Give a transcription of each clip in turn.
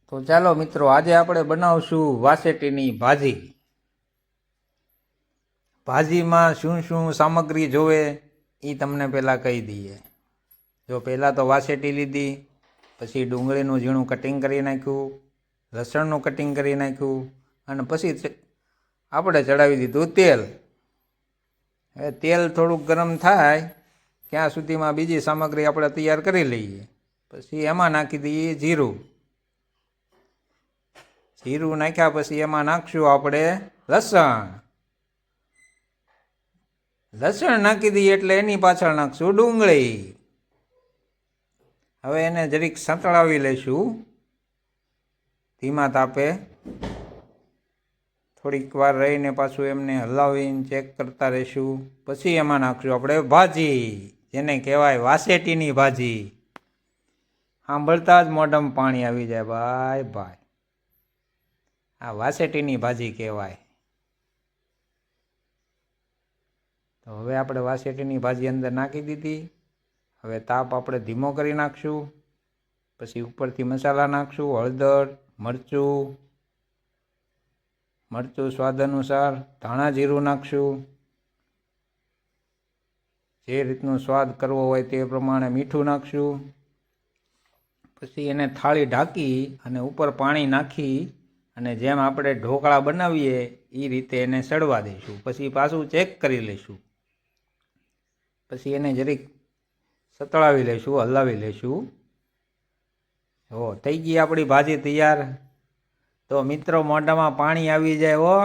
તો ચાલો મિત્રો, આજે આપણે બનાવશું વાસેટીની ભાજી. ભાજીમાં શું શું સામગ્રી જોવે એ તમને પહેલાં કહી દઈએ. જો પહેલાં તો વાસેટી લીધી, પછી ડુંગળીનું ઝીણું કટિંગ કરી નાખ્યું, લસણનું કટિંગ કરી નાખ્યું, અને પછી આપણે ચડાવી દીધું તેલ. હવે તેલ થોડુંક ગરમ થાય ત્યાં સુધીમાં બીજી સામગ્રી આપણે તૈયાર કરી લઈએ. પછી એમાં નાખી દઈએ જીરું. જીરું નાખ્યા પછી એમાં નાખશું આપણે લસણ. લસણ નાખી દઈએ એટલે એની પાછળ નાખશું ડુંગળી. હવે એને જરીક સંતળાવી લઈશું ધીમા તાપે. થોડીક વાર રહીને પાછું એમને હલાવીને ચેક કરતા રહીશું. પછી એમાં નાખશું આપણે ભાજી, જેને કહેવાય વાસેટીની ભાજી. સાંભળતા જ મોઢામાં પાણી આવી જાય. ભાઈ આ વાસેટીની ભાજી કહેવાય. તો હવે આપણે વાસેટીની ભાજી અંદર નાખી દીધી. હવે તાપ આપણે ધીમો કરી નાખશું. પછી ઉપરથી મસાલા નાખશું, હળદર, મરચું સ્વાદ અનુસાર, ધાણા જીરું નાખશું. જે રીતનો સ્વાદ કરવો હોય તે પ્રમાણે મીઠું નાખશું. પછી એને થાળી ઢાંકી અને ઉપર પાણી નાખી અને જેમ આપણે ઢોકળા બનાવીએ એ રીતે એને સડવા દઈશું. પછી પાછું ચેક કરી લઈશું. પછી એને જરીક સતળાવી લઈશું, હલાવી લઈશું. થઈ ગઈ આપણી ભાજી તૈયાર. તો મિત્રો, મોઢામાં પાણી આવી જાય.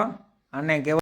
આને કહેવાય